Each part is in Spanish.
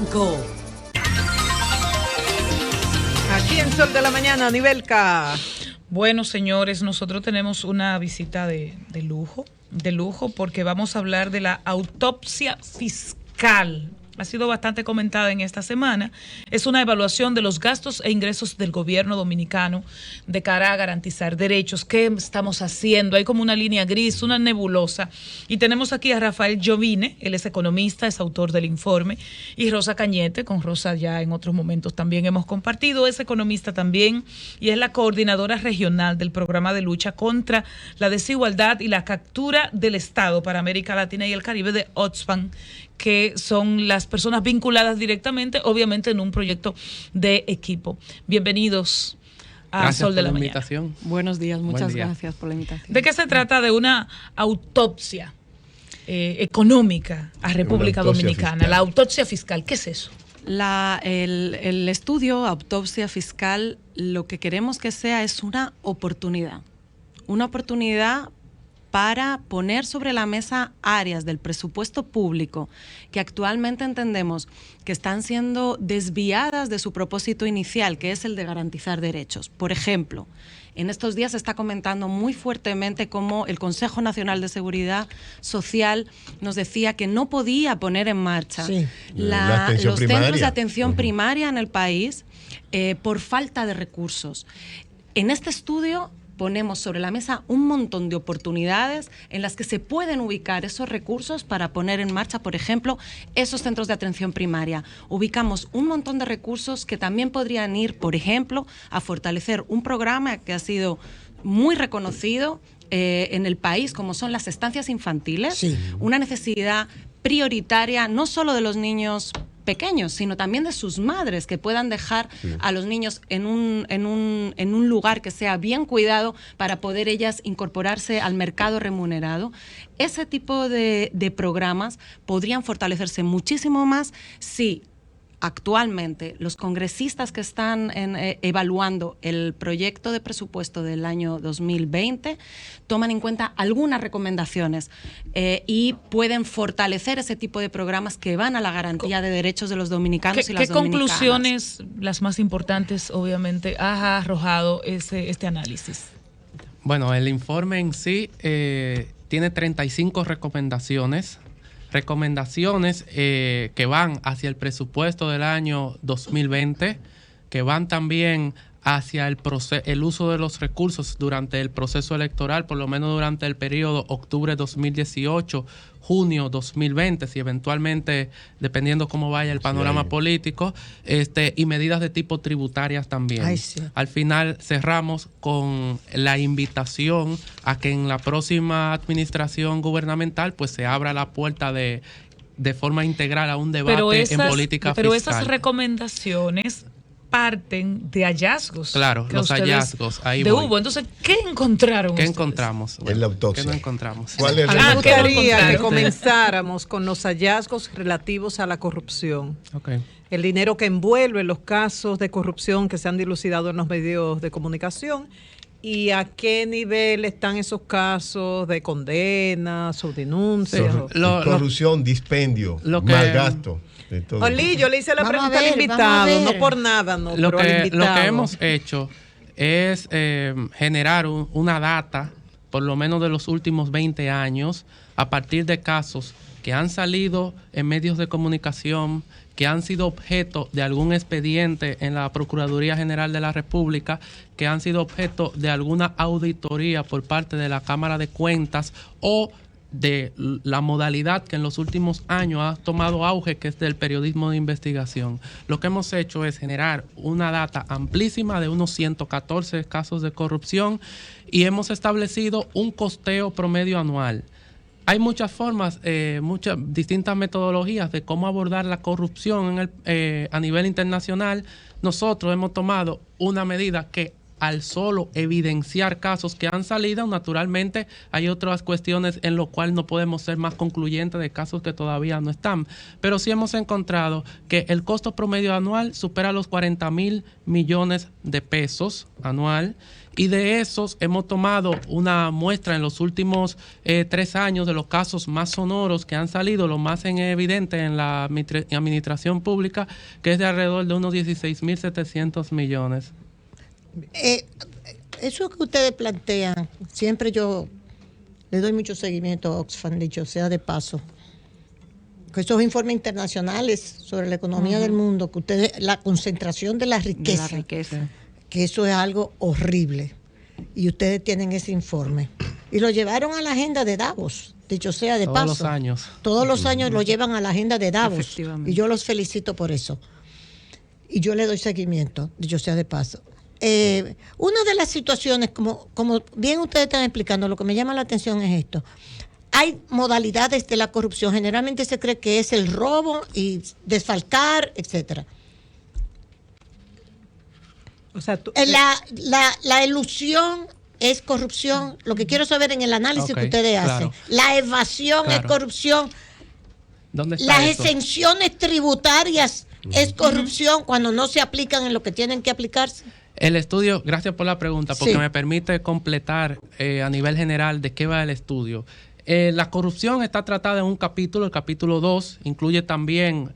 5. Aquí en Sol de la Mañana, Nivelka. Bueno, señores, nosotros tenemos una visita de lujo, porque vamos a hablar de la autopsia fiscal. Ha sido bastante comentada en esta semana. Es una evaluación de los gastos e ingresos del gobierno dominicano de cara a garantizar derechos. ¿Qué estamos haciendo? Hay como una línea gris, una nebulosa. Y tenemos aquí a Rafael Jovine, él es economista, es autor del informe, y Rosa Cañete. Con Rosa ya en otros momentos también hemos compartido, es economista también y es la coordinadora regional del programa de lucha contra la desigualdad y la captura del Estado para América Latina y el Caribe de Oxfam, que son las personas vinculadas directamente, obviamente en un proyecto de equipo. Bienvenidos a Gracias Sol de la por la Mañana. invitación. Buenos días, muchas día. gracias por la invitación. ¿De qué se trata? De una autopsia económica a República Dominicana, fiscal. la autopsia fiscal. ¿Qué es eso? El estudio autopsia fiscal, lo que queremos que sea es una oportunidad para poner sobre la mesa áreas del presupuesto público que actualmente entendemos que están siendo desviadas de su propósito inicial, que es el de garantizar derechos. Por ejemplo, en estos días se está comentando muy fuertemente cómo el Consejo Nacional de Seguridad Social nos decía que no podía poner en marcha los centros de atención primaria en el país por falta de recursos. En este estudio ponemos sobre la mesa un montón de oportunidades en las que se pueden ubicar esos recursos para poner en marcha, por ejemplo, esos centros de atención primaria. Ubicamos un montón de recursos que también podrían ir, por ejemplo, a fortalecer un programa que ha sido muy reconocido en el país, como son las estancias infantiles, sí. Una necesidad prioritaria no solo de los niños pequeños, sino también de sus madres, que puedan dejar a los niños en un lugar que sea bien cuidado para poder ellas incorporarse al mercado remunerado. Ese tipo de programas podrían fortalecerse muchísimo más si actualmente los congresistas que están evaluando el proyecto de presupuesto del año 2020 toman en cuenta algunas recomendaciones y pueden fortalecer ese tipo de programas que van a la garantía de derechos de los dominicanos y las dominicanas. ¿Qué conclusiones, las más importantes, obviamente, ha arrojado este análisis? Bueno, el informe en sí tiene 35 recomendaciones que van hacia el presupuesto del año 2020, que van también hacia el uso de los recursos durante el proceso electoral, por lo menos durante el periodo octubre 2018, junio 2020, si eventualmente, dependiendo cómo vaya el panorama político, y medidas de tipo tributarias también. Ay, sí. Al final cerramos con la invitación a que en la próxima administración gubernamental pues se abra la puerta de forma integral a un debate en política fiscal. Pero esas recomendaciones parten de hallazgos. Claro, los hallazgos. Ahí hubo. Entonces, ¿qué encontraron? ¿Qué encontramos? En la autopsia. ¿Qué no encontramos? ¿Cuál es Me gustaría que comenzáramos con los hallazgos relativos a la corrupción. Okay. El dinero que envuelve los casos de corrupción que se han dilucidado en los medios de comunicación y a qué nivel están esos casos de condenas o denuncias. Corrupción, dispendio, mal gasto. Oli, yo le hice la pregunta al invitado, no por nada, no, lo pero al invitado. Lo que hemos hecho es generar una data, por lo menos de los últimos 20 años, a partir de casos que han salido en medios de comunicación, que han sido objeto de algún expediente en la Procuraduría General de la República, que han sido objeto de alguna auditoría por parte de la Cámara de Cuentas o de la modalidad que en los últimos años ha tomado auge, que es del periodismo de investigación. Lo que hemos hecho es generar una data amplísima de unos 114 casos de corrupción y hemos establecido un costeo promedio anual. Hay muchas formas, muchas distintas metodologías de cómo abordar la corrupción a nivel internacional. Nosotros hemos tomado una medida que al solo evidenciar casos que han salido. Naturalmente hay otras cuestiones en lo cual no podemos ser más concluyentes de casos que todavía no están, pero sí hemos encontrado que el costo promedio anual supera los 40,000 millones de pesos anual, y de esos hemos tomado una muestra en los últimos 3 años de los casos más sonoros que han salido, lo más en evidente en la administración pública, que es de alrededor de unos 16,700 millones. Eso que ustedes plantean, siempre yo le doy mucho seguimiento a Oxfam, dicho sea de paso. Que esos informes internacionales sobre la economía del mundo, que ustedes, la concentración de la riqueza, que eso es algo horrible. Y ustedes tienen ese informe. Y lo llevaron a la agenda de Davos, dicho sea de paso. Todos los años. Todos los años lo llevan a la agenda de Davos. Y yo los felicito por eso. Y yo le doy seguimiento, dicho sea de paso. Una de las situaciones, como bien ustedes están explicando, lo que me llama la atención es esto. Hay modalidades de la corrupción. Generalmente se cree que es el robo y desfalcar, etcétera. O sea, la elusión es corrupción. Lo que quiero saber en el análisis que ustedes hacen. La evasión es corrupción. ¿Dónde está Las eso? exenciones tributarias es corrupción cuando no se aplican en lo que tienen que aplicarse. El estudio, gracias por la pregunta, porque Sí. me permite completar a nivel general de qué va el estudio. La corrupción está tratada en un capítulo, el capítulo 2, incluye también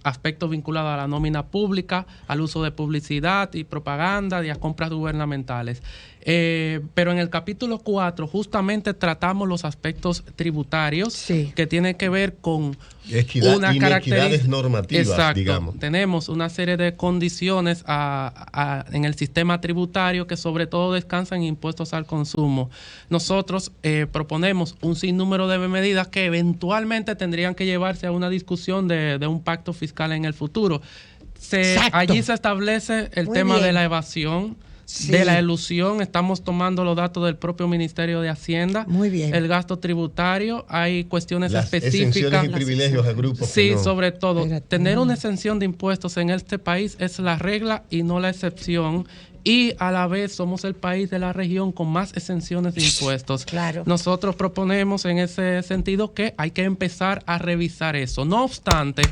aspectos vinculados a la nómina pública, al uso de publicidad y propaganda y a compras gubernamentales. Pero en el capítulo 4 justamente tratamos los aspectos tributarios que tienen que ver con una inequidades normativas, exacto, digamos. Tenemos una serie de condiciones en el sistema tributario que sobre todo descansan en impuestos al consumo. Nosotros proponemos un sinnúmero de medidas que eventualmente tendrían que llevarse a una discusión de un pacto fiscal en el futuro. Allí se establece el tema de la evasión, de la elusión. Estamos tomando los datos del propio Ministerio de Hacienda. Muy bien. El gasto tributario, hay cuestiones Las específicas. exenciones y privilegios a grupos. Sí, que no. sobre todo. Espérate. Tener una exención de impuestos en este país es la regla y no la excepción. Y a la vez somos el país de la región con más exenciones de impuestos. Claro. Nosotros proponemos en ese sentido que hay que empezar a revisar eso. No obstante,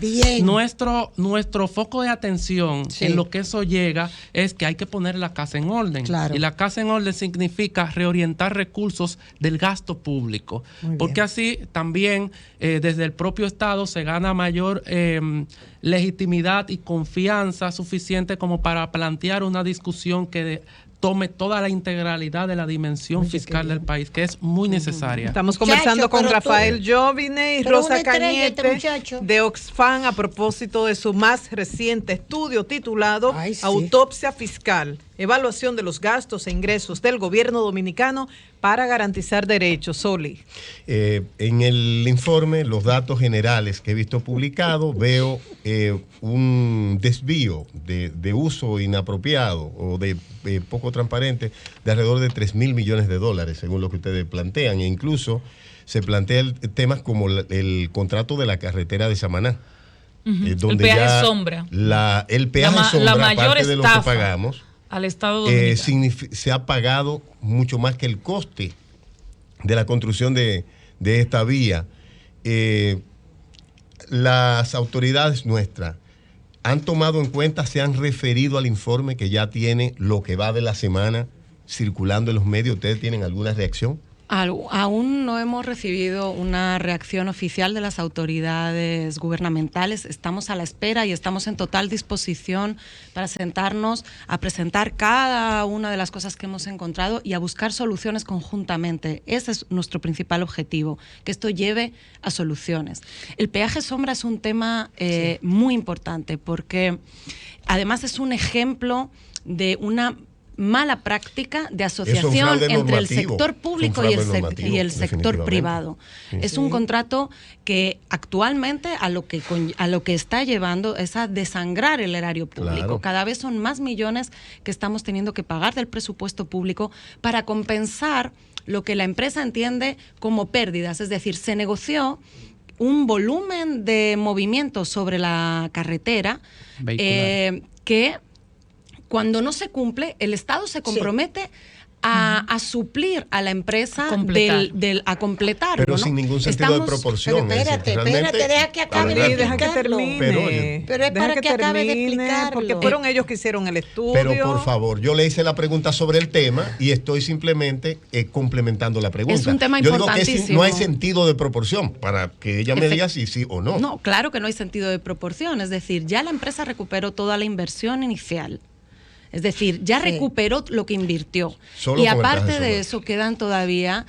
nuestro foco de atención en lo que eso llega es que hay que poner la casa en orden. Claro. Y la casa en orden significa reorientar recursos del gasto público. Porque así también desde el propio Estado se gana mayor legitimidad y confianza suficiente como para plantear una discusión que tome toda la integralidad de la dimensión fiscal del país, que es muy necesaria. Estamos conversando con Rafael Jovine y Rosa Cañete de Oxfam a propósito de su más reciente estudio titulado Autopsia Fiscal, evaluación de los gastos e ingresos del gobierno dominicano para garantizar derechos. Soli. En el informe, los datos generales que he visto publicados, veo un desvío de uso inapropiado o de poco transparente de alrededor de 3,000 millones de dólares, según lo que ustedes plantean. E incluso se plantean temas como el contrato de la carretera de Samaná. Donde el peaje sombra. El peaje sombra, la mayor aparte de lo que estafa pagamos, al Estado dominicano. se ha pagado mucho más que el coste de la construcción de esta vía. Las autoridades nuestras han tomado en cuenta, se han referido al informe que ya tiene lo que va de la semana circulando en los medios. ¿Ustedes tienen alguna reacción? Aún no hemos recibido una reacción oficial de las autoridades gubernamentales. Estamos a la espera y estamos en total disposición para sentarnos a presentar cada una de las cosas que hemos encontrado y a buscar soluciones conjuntamente. Ese es nuestro principal objetivo, que esto lleve a soluciones. El peaje sombra es un tema muy importante porque además es un ejemplo de una mala práctica de asociación entre el sector público y el sector privado. Es un contrato que actualmente a lo que está llevando es a desangrar el erario público. Claro. Cada vez son más millones que estamos teniendo que pagar del presupuesto público para compensar lo que la empresa entiende como pérdidas. Es decir, se negoció un volumen de movimiento sobre la carretera que cuando no se cumple, el Estado se compromete a suplir a la empresa a completarlo. Pero sin ningún sentido de proporción. Pero espérate, deja que acabe de explicarlo. Deja que termine. Pero es para que acabe de explicarlo. Porque fueron ellos que hicieron el estudio. Pero por favor, yo le hice la pregunta sobre el tema y estoy simplemente complementando la pregunta. Es un tema yo digo importantísimo. que no hay sentido de proporción para que ella me diga si sí o no. No, claro que no hay sentido de proporción. Es decir, ya la empresa recuperó toda la inversión inicial. Es decir, ya recuperó lo que invirtió. Solo y con el aparte caso de eso, quedan todavía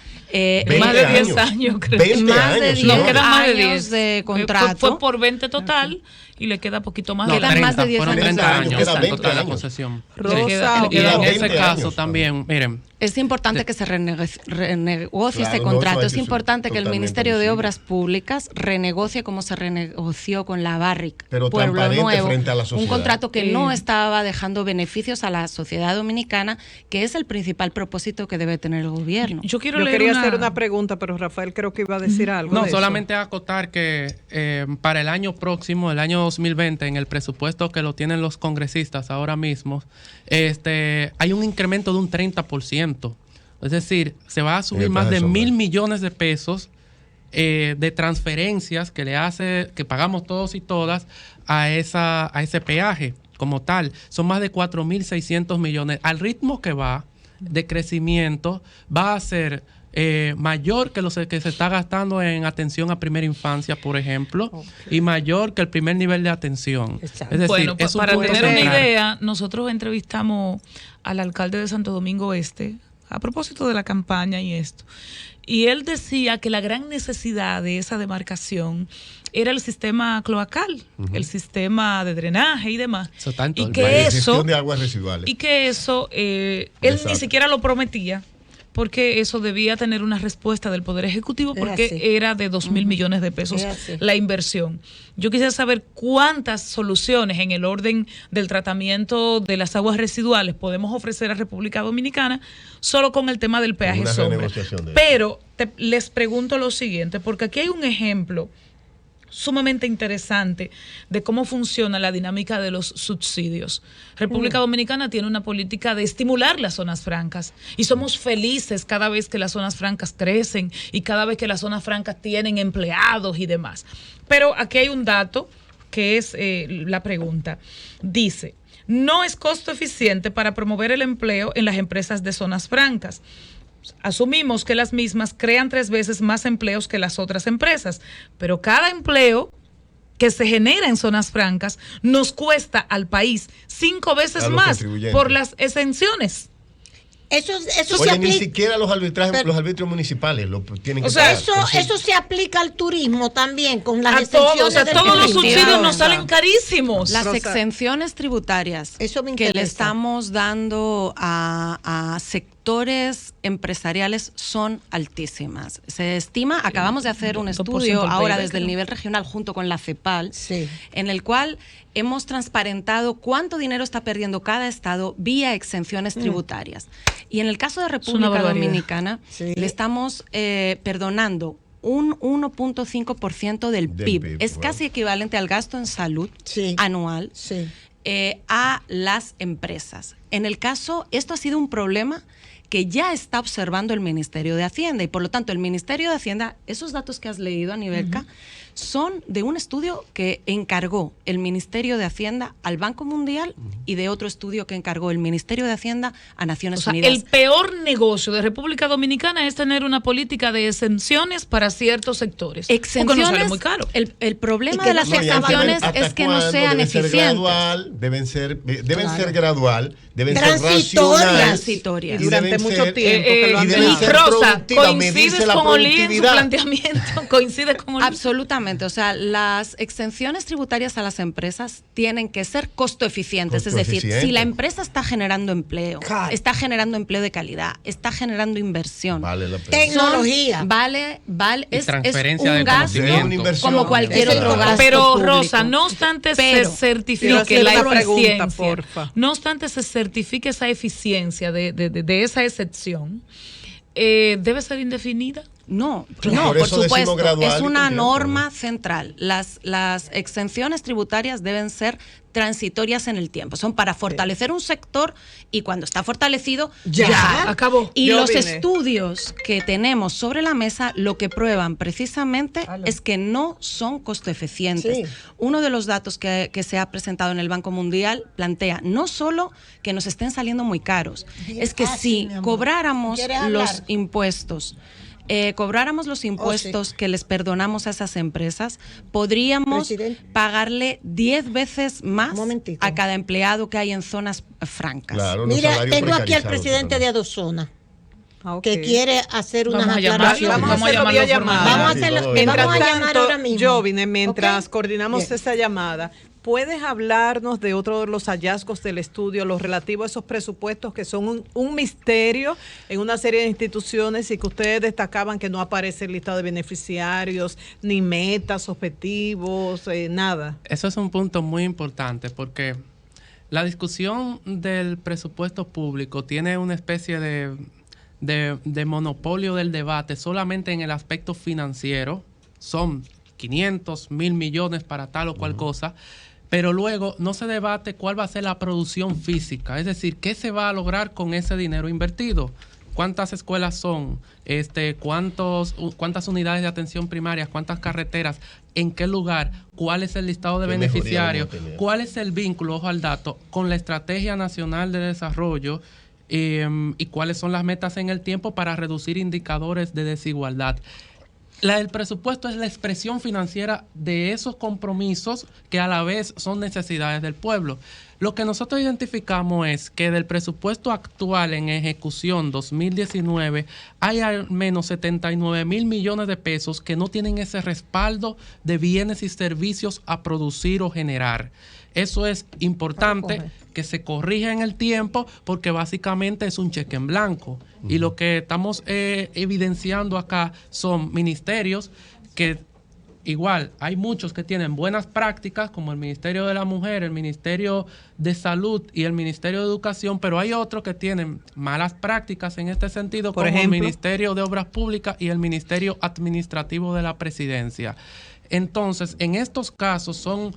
más de 10 años, creo. Más de 10 No, quedan más de 10 años de contrato. Fue por 20 total y le queda poquito más. Quedan 30, más de 10 fueron años. 30 años Queda 20 total la años. concesión. Rosa, Y en 20 ese caso años, también, miren, Es importante que se renegocie Claro, ese no, contrato. eso Es es importante que el totalmente Ministerio de visible. Obras Públicas renegocie como se renegoció con la Barrick Pero Pueblo transparente Nuevo, frente a la un sociedad. contrato que no estaba dejando beneficios a la sociedad dominicana, que es el principal propósito que debe tener el gobierno. Yo quiero Yo leer quería hacer una pregunta, pero Rafael creo que iba a decir algo. no, de eso. solamente acotar que para el año próximo, el año 2020, en el presupuesto que lo tienen los congresistas ahora mismo, hay un incremento de un 30%. Es decir, se va a subir más de 1.000 millones de pesos de transferencias que pagamos todos y todas a ese peaje como tal. Son más de 4.600 millones. Al ritmo que va de crecimiento, va a ser mayor que lo que se está gastando en atención a primera infancia, por ejemplo, y mayor que el primer nivel de atención. Exacto. Es decir, bueno, es un para punto tener una central. idea, nosotros entrevistamos al alcalde de Santo Domingo Este a propósito de la campaña y esto. Y él decía que la gran necesidad de esa demarcación era el sistema cloacal, el sistema de drenaje y demás. Eso está en todo Y el que país. eso, de aguas residuales. y que eso él Exacto. ni siquiera lo prometía, porque eso debía tener una respuesta del Poder Ejecutivo, Es porque así. era de 2.000 millones de pesos Es así. la inversión. Yo quisiera saber cuántas soluciones en el orden del tratamiento de las aguas residuales podemos ofrecer a República Dominicana solo con el tema del peaje Una sombra. renegociación de eso. Pero les pregunto lo siguiente, porque aquí hay un ejemplo sumamente interesante de cómo funciona la dinámica de los subsidios. República Dominicana tiene una política de estimular las zonas francas y somos felices cada vez que las zonas francas crecen y cada vez que las zonas francas tienen empleados y demás. Pero aquí hay un dato que es la pregunta. Dice, no es costo eficiente para promover el empleo en las empresas de zonas francas. Asumimos que las mismas crean 3 veces más empleos que las otras empresas, pero cada empleo que se genera en zonas francas nos cuesta al país 5 veces A los más contribuyentes. por las exenciones. Eso se Oye, ni aplica. siquiera los arbitrajes, Pero- los arbitrios municipales lo tienen que O sea, pagar. Eso, Por cierto. eso se aplica al turismo también, con las A exenciones todos, o sea, del todos los turismo. subsidios nos salen carísimos. Las Rosa. exenciones tributarias Eso me que le interesa. estamos dando a sectores empresariales son altísimas. Se estima, acabamos de hacer un 2% estudio del ahora PIB, desde el creo. nivel regional junto con la CEPAL, Sí. en el cual hemos transparentado cuánto dinero está perdiendo cada estado vía exenciones tributarias. Y en el caso de República barbaridad. Dominicana, Sí. le estamos perdonando un 1.5% del Del PIB. PIB, Es wow. casi equivalente al gasto en salud Sí. anual Sí. a las empresas. En el caso, esto ha sido un problema que ya está observando el Ministerio de Hacienda y por lo tanto el Ministerio de Hacienda, esos datos que has leído, Anivelka, son de un estudio que encargó el Ministerio de Hacienda al Banco Mundial y de otro estudio que encargó el Ministerio de Hacienda a Naciones O sea, Unidas. el peor negocio de República Dominicana es tener una política de exenciones para ciertos sectores. Porque Exenciones, nos sale muy caro. el problema Y que de las no se exenciones ¿hasta es que no cuándo? sean Deben ser eficientes. gradual, deben ser Claro. gradual, deben ser Transitorias. racionales. Transitorias. Y durante mucho tiempo que lo y han deben hecho. ser Rosa, productivas, medirse coincides la con Oli en su productividad. planteamiento, coincides con Oli. Absolutamente, o sea, las exenciones tributarias a las empresas tienen que ser costo eficientes, Costo es decir, eficiente. si la empresa está generando empleo, Claro. está generando empleo de calidad, está generando inversión, Vale la pena. Tecnología. vale, Y es transferencia un de gasto conocimiento. Es una inversión. como cualquier Es otro el gasto Pero público. Rosa, no obstante Pero- se Quiero certifique hacer la una pregunta, eficiencia, porfa. no obstante se certifique esa eficiencia de esa excepción, debe ser indefinida. No, Claro. no, Por por eso decimos supuesto, gradual es y una con tiempo, norma ¿no? central. Las exenciones tributarias deben ser transitorias en el tiempo. Son para fortalecer un sector y cuando está fortalecido, Ya, acabó. Y Yo los vine. estudios que tenemos sobre la mesa lo que prueban precisamente es que no son costo eficientes. Sí. Uno de los datos que se ha presentado en el Banco Mundial plantea no solo que nos estén saliendo muy caros, es que sí, si mi amor. cobráramos ¿Quieres hablar? los impuestos que les perdonamos a esas empresas, podríamos Presidente. pagarle 10 veces más Un momentito. a cada empleado que hay en zonas francas. Claro, los Mira, salarios tengo aquí al precarizados presidente de totalmente. Adozona, Ok. que quiere hacer unas Vamos a llamarlo, aclaraciones. Vamos a hacerlo llamarlo vía llamada. formalmente. Vamos a Sí, hacerlo, todo vamos bien. a Mientras llamar tanto, ahora mismo. yo vine mientras ¿Ok? coordinamos Bien. esa llamada. ¿Puedes hablarnos de otro de los hallazgos del estudio, los relativos a esos presupuestos que son un misterio en una serie de instituciones y que ustedes destacaban que no aparece el listado de beneficiarios, ni metas, objetivos, nada? Eso es un punto muy importante porque la discusión del presupuesto público tiene una especie de monopolio del debate solamente en el aspecto financiero. Son 500, 1.000 millones para tal o cual cosa, pero luego no se debate cuál va a ser la producción física, es decir, qué se va a lograr con ese dinero invertido. ¿Cuántas escuelas son? ¿Cuántas unidades de atención primaria? ¿Cuántas carreteras? ¿En qué lugar? ¿Cuál es el listado de ¿Qué mejoría beneficiarios? vamos a tener? ¿Cuál es el vínculo, ojo al dato, con la Estrategia Nacional de Desarrollo? Y cuáles son las metas en el tiempo para reducir indicadores de desigualdad. El presupuesto es la expresión financiera de esos compromisos que a la vez son necesidades del pueblo. Lo que nosotros identificamos es que del presupuesto actual en ejecución 2019 hay al menos 79,000 millones de pesos que no tienen ese respaldo de bienes y servicios a producir o generar. Eso es importante que se corrija en el tiempo porque básicamente es un cheque en blanco. Y lo que estamos evidenciando acá son ministerios que igual hay muchos que tienen buenas prácticas como el Ministerio de la Mujer, el Ministerio de Salud y el Ministerio de Educación, pero hay otros que tienen malas prácticas en este sentido Por como ejemplo, el Ministerio de Obras Públicas y el Ministerio Administrativo de la Presidencia. Entonces, en estos casos son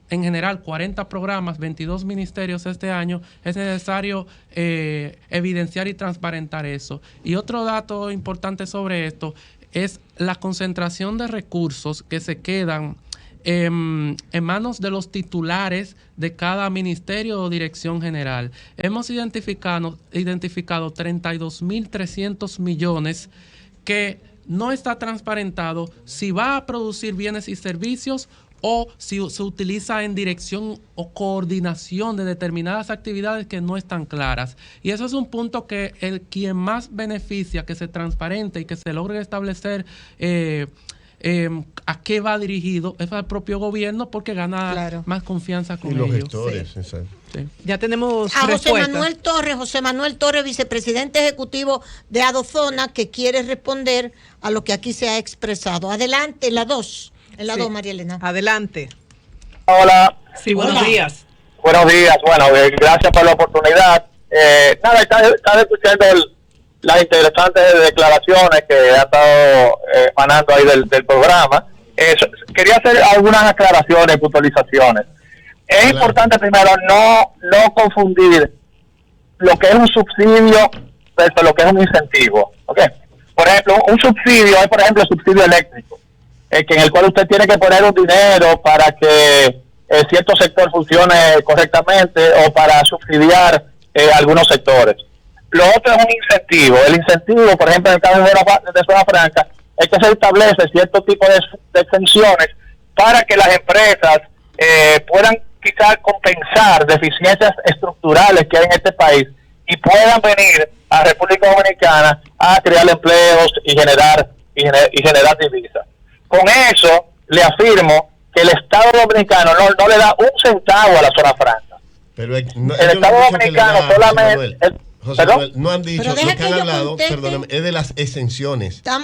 en general 40 programas, 22 ministerios este año. Es necesario evidenciar y transparentar eso. Y otro dato importante sobre esto es la concentración de recursos que se quedan en manos de los titulares de cada ministerio o dirección general. Hemos identificado 32,300 millones que no está transparentado si va a producir bienes y servicios o si se utiliza en dirección o coordinación de determinadas actividades que no están claras. Y eso es un punto que quien más beneficia que se transparente y que se logre establecer a qué va dirigido es al propio gobierno porque gana más confianza con y los ellos. gestores, exacto. Sí. Ya tenemos A respuesta. José Manuel Torres, vicepresidente ejecutivo de Adozona, que quiere responder a lo que aquí se ha expresado. Adelante, en la 2. En la 2, María Elena. Adelante. Hola. Sí, buenos Hola. días. Buenos días. Bueno, gracias por la oportunidad. Estaba escuchando las interesantes declaraciones que ha estado emanando ahí del programa. Quería hacer algunas aclaraciones y puntualizaciones. Es importante primero no confundir lo que es un subsidio versus lo que es un incentivo. ¿Okay? Por ejemplo, un subsidio es, por ejemplo, el subsidio eléctrico, que en el cual usted tiene que poner un dinero para que cierto sector funcione correctamente o para subsidiar algunos sectores. Lo otro es un incentivo. El incentivo, por ejemplo, en el caso de Zona Franca, es que se establece cierto tipo de exenciones para que las empresas puedan quizás compensar deficiencias estructurales que hay en este país y puedan venir a República Dominicana a crear empleos y generar divisas. Con eso, le afirmo que el Estado Dominicano no le da un centavo a la Zona Franca. Pero el Estado Dominicano solamente... José Manuel, no han dicho, Pero lo deja que que han yo hablado, conteste. perdóname, es de las exenciones. Sí, pero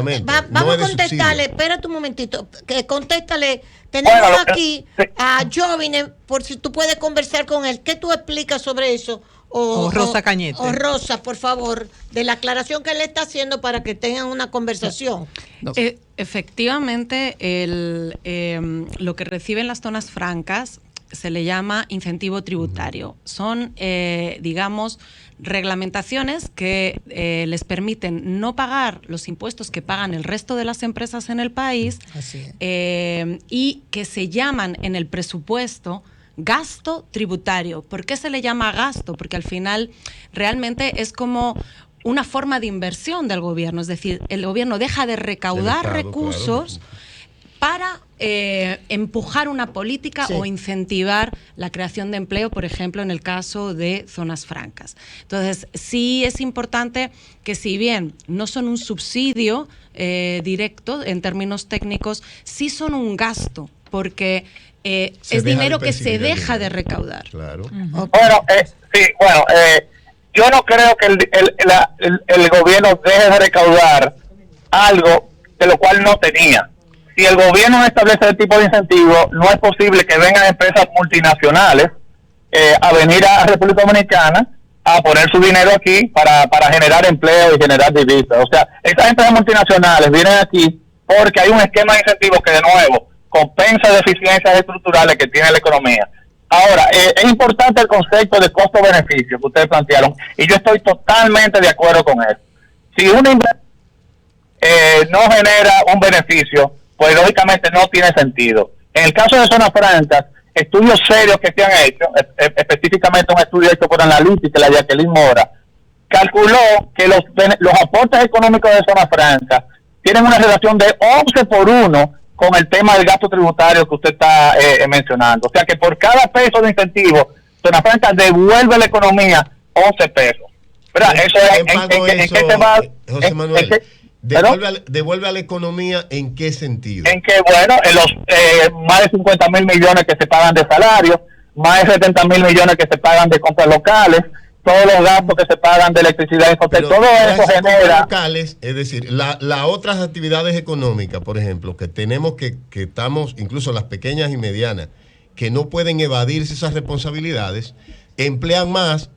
precisamente, no vamos es de a contestarle. subsidio. Espérate un momentito. Que contéstale. Tenemos aquí a Jovine, por si tú puedes conversar con él. ¿Qué tú explicas sobre eso? O Rosa Cañete. O Rosa, por favor, de la aclaración que él está haciendo para que tengan una conversación. Efectivamente, lo que reciben las zonas francas se le llama incentivo tributario. Son, digamos, reglamentaciones que les permiten no pagar los impuestos que pagan el resto de las empresas en el país. Así es. Y que se llaman en el presupuesto gasto tributario. ¿Por qué se le llama gasto? Porque al final realmente es como una forma de inversión del gobierno, es decir, el gobierno deja de recaudar recursos para empujar una política o incentivar la creación de empleo, por ejemplo, en el caso de zonas francas. Entonces, sí es importante que, si bien no son un subsidio directo en términos técnicos, sí son un gasto, porque es dinero que se deja de recaudar. Claro. Bueno, yo no creo que el gobierno deje de recaudar algo de lo cual no tenía. Si el gobierno no establece ese tipo de incentivos, no es posible que vengan empresas multinacionales a venir a República Dominicana a poner su dinero aquí para generar empleo y generar divisas. O sea, esas empresas multinacionales vienen aquí porque hay un esquema de incentivos que, de nuevo, compensa deficiencias estructurales que tiene la economía. Ahora, es importante el concepto de costo-beneficio que ustedes plantearon, y yo estoy totalmente de acuerdo con eso. Si una inversión no genera un beneficio, pues lógicamente no tiene sentido. En el caso de zonas francas, estudios serios que se han hecho, específicamente un estudio hecho por Analytics, la Jacqueline Mora, calculó que los aportes económicos de zonas francas tienen una relación de 11:1 con el tema del gasto tributario que usted está mencionando. O sea que por cada peso de incentivo, Zona Franca devuelve a la economía 11 pesos. ¿Verdad? Eso es ¿en qué se va? José Manuel, devuelve a la economía ¿en qué sentido? En que, bueno, en los más de 50,000 millones que se pagan de salarios, más de 70,000 millones que se pagan de compras locales, todos los gastos que se pagan de electricidad y hotel, todo eso genera locales, es decir, las otras actividades económicas, por ejemplo, que tenemos que estamos, incluso las pequeñas y medianas, que no pueden evadirse esas responsabilidades, emplean más,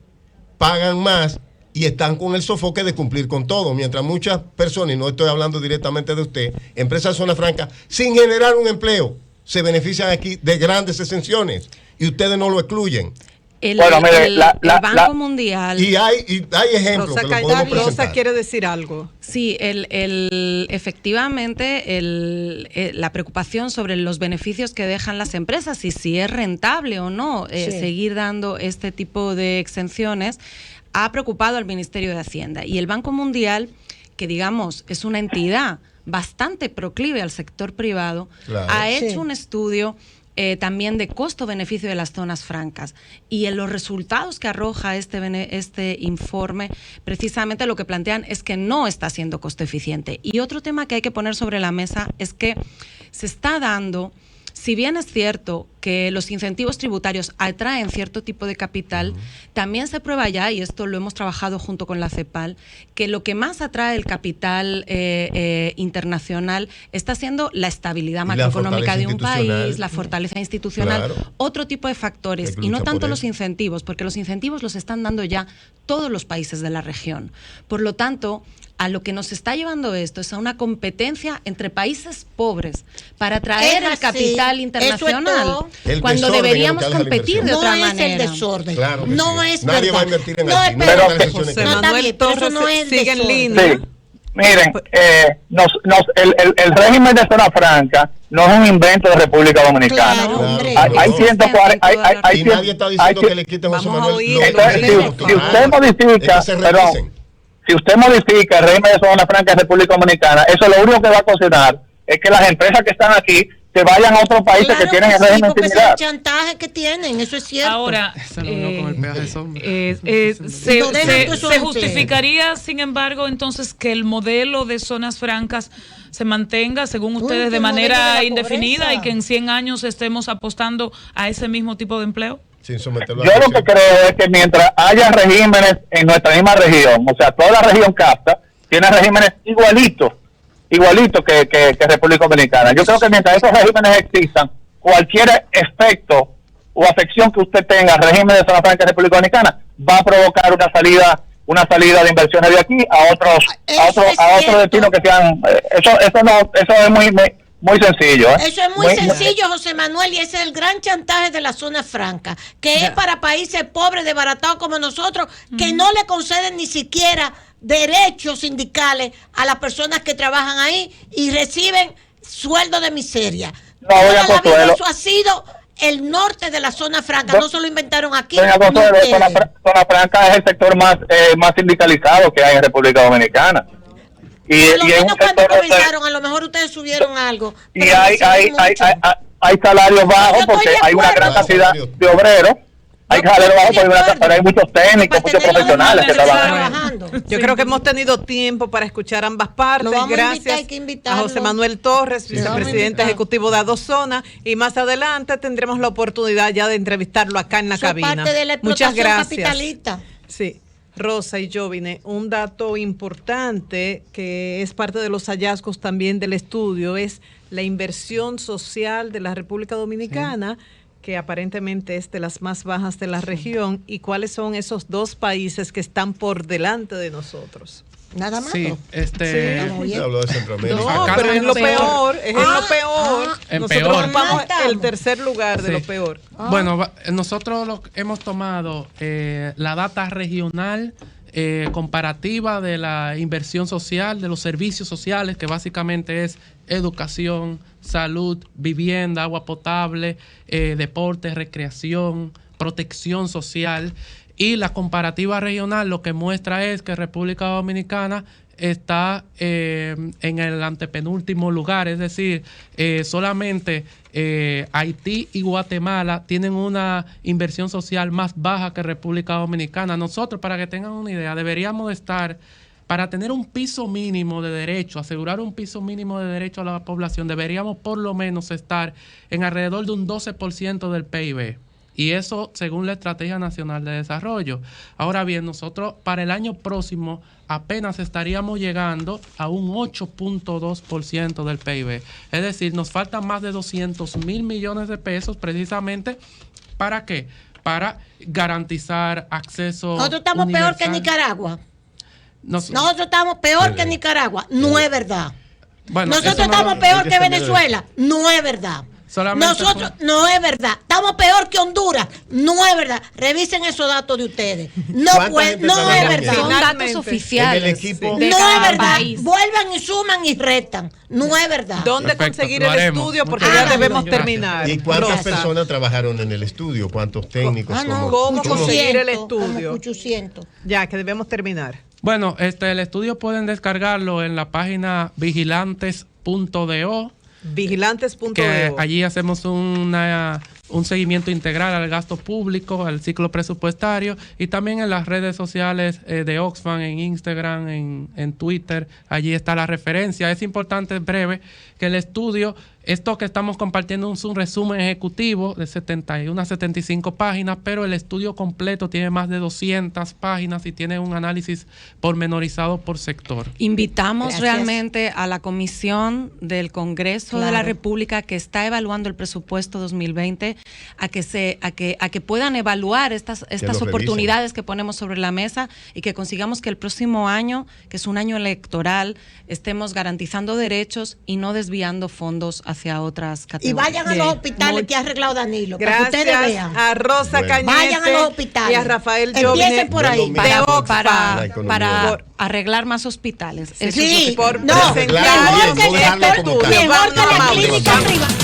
pagan más y están con el sofoque de cumplir con todo, mientras muchas personas, y no estoy hablando directamente de usted, empresas de zona franca, sin generar un empleo, se benefician aquí de grandes exenciones y ustedes no lo excluyen. El Banco Mundial. Y hay ejemplos que lo podemos presentar. Rosa quiere decir algo. Sí, efectivamente, la preocupación sobre los beneficios que dejan las empresas y si es rentable o no seguir dando este tipo de exenciones ha preocupado al Ministerio de Hacienda. Y el Banco Mundial, que digamos es una entidad bastante proclive al sector privado, ha hecho un estudio también de costo-beneficio de las zonas francas. Y en los resultados que arroja este informe, precisamente lo que plantean es que no está siendo costo eficiente. Y otro tema que hay que poner sobre la mesa es que se está dando, si bien es cierto que los incentivos tributarios atraen cierto tipo de capital, también se prueba ya, y esto lo hemos trabajado junto con la CEPAL, que lo que más atrae el capital internacional está siendo la estabilidad macroeconómica de un país, la fortaleza institucional, otro tipo de factores, y no tanto los incentivos, porque los incentivos los están dando ya todos los países de la región. Por lo tanto, a lo que nos está llevando esto es a una competencia entre países pobres para atraer el capital internacional, cuando deberíamos competir de otra manera. No es el desorden. Claro que no sí. es Nadie verdad. va a invertir en no aquí. es No verdad. es una José decisión Manuel Torres no es sigue en desorden. línea. Sí. Miren, el régimen de zona franca no es un invento de República Dominicana. Claro, hombre. Hay 140, y nadie está diciendo que le quiten a José Vamos a Manuel. oír. Si usted modifica, si usted modifica el régimen de zona franca de República Dominicana, eso lo único que va a ocasionar es que las empresas que están aquí se vayan a otros países que tienen el régimen porque similar. es el chantaje que tienen, eso es cierto. Ahora, No dejan que eso se emplee. justificaría, sin embargo, entonces que el modelo de zonas francas se mantenga, según ustedes, que de el modelo de manera la indefinida pobreza. y que en 100 años estemos apostando a ese mismo tipo de empleo. Sin someterlo a Yo lo presión. que creo es que mientras haya regímenes en nuestra misma región, o sea, toda la región CAFTA tiene regímenes igualitos que República Dominicana. Yo creo que mientras esos regímenes existan, cualquier efecto o afección que usted tenga al régimen de zona franca de República Dominicana va a provocar una salida de inversiones de aquí a otros destinos que sean eso es muy sencillo. Eso es muy sencillo, José Manuel, y ese es el gran chantaje de la zona franca, que es para países pobres, desbaratados como nosotros, que no le conceden ni siquiera derechos sindicales a las personas que trabajan ahí y reciben sueldo de miseria. Eso ha sido el norte de la zona franca, no se lo inventaron aquí. Zona franca es el sector más sindicalizado que hay en República Dominicana. Por lo menos cuando comenzaron, a lo mejor ustedes subieron algo. Y hay salarios bajos porque hay una gran cantidad de obreros. Hay salarios bajos pero hay muchos técnicos, muchos profesionales que trabajan trabajando. Yo creo que hemos tenido tiempo para escuchar ambas partes. Gracias a José Manuel Torres, vicepresidente ejecutivo de Adozona, y más adelante tendremos la oportunidad ya de entrevistarlo acá en la cabina. Parte de la explotación Muchas gracias. Capitalista. Sí. Rosa y Jovine, un dato importante que es parte de los hallazgos también del estudio es la inversión social de la República Dominicana, que aparentemente es de las más bajas de la región, y cuáles son esos dos países que están por delante de nosotros. Nada más. Sí, habló de Centroamérica. No, pero es lo peor, es lo peor. Nosotros ocupamos el tercer lugar de lo peor. Bueno, nosotros hemos tomado la data regional comparativa de la inversión social, de los servicios sociales, que básicamente es educación, salud, vivienda, agua potable, deporte, recreación, protección social. Y la comparativa regional lo que muestra es que República Dominicana está en el antepenúltimo lugar, es decir, solamente Haití y Guatemala tienen una inversión social más baja que República Dominicana. Nosotros, para que tengan una idea, deberíamos estar, para tener un piso mínimo de derecho, asegurar un piso mínimo de derecho a la población, deberíamos por lo menos estar en alrededor de un 12% del PIB. Y eso según la Estrategia Nacional de Desarrollo. Ahora bien, nosotros para el año próximo apenas estaríamos llegando a un 8.2% del PIB. Es decir, nos faltan más de 200,000 millones de pesos precisamente ¿para qué? Para garantizar acceso Nosotros estamos universal. peor que Nicaragua. Nosotros estamos peor que Nicaragua. No es verdad. Bueno, nosotros estamos peor que Venezuela. No es verdad. Nosotros, no es verdad. Estamos peor que Honduras. No es verdad. Revisen esos datos de ustedes. No es verdad. Son datos oficiales. En el equipo, no es verdad. Vuelvan y suman y restan. No es verdad. ¿Dónde conseguir el estudio? Porque ya debemos terminar. ¿Y cuántas personas trabajaron en el estudio? ¿Cuántos técnicos? ¿Cómo conseguir el estudio? 800. Ya, que debemos terminar. Bueno, el estudio pueden descargarlo en la página vigilantes.do. Vigilantes.do. Que allí hacemos un seguimiento integral al gasto público, al ciclo presupuestario, y también en las redes sociales de Oxfam, en Instagram, en Twitter. Allí está la referencia. Es importante, breve, que el estudio, esto que estamos compartiendo es un resumen ejecutivo de 71 a 75 páginas, pero el estudio completo tiene más de 200 páginas y tiene un análisis pormenorizado por sector. Invitamos realmente a la Comisión del Congreso de la República, que está evaluando el presupuesto 2020, a que puedan evaluar estas oportunidades que ponemos sobre la mesa, y que consigamos que el próximo año, que es un año electoral, estemos garantizando derechos y no desviando fondos hacia otras categorías. Y vayan a los hospitales que ha arreglado Danilo. Gracias para que ustedes vean. A Rosa Cañete. Vayan a los hospitales. Y a Rafael Empiecen por ahí. Para arreglar más hospitales. Sí, por no, mejor que la clínica privada.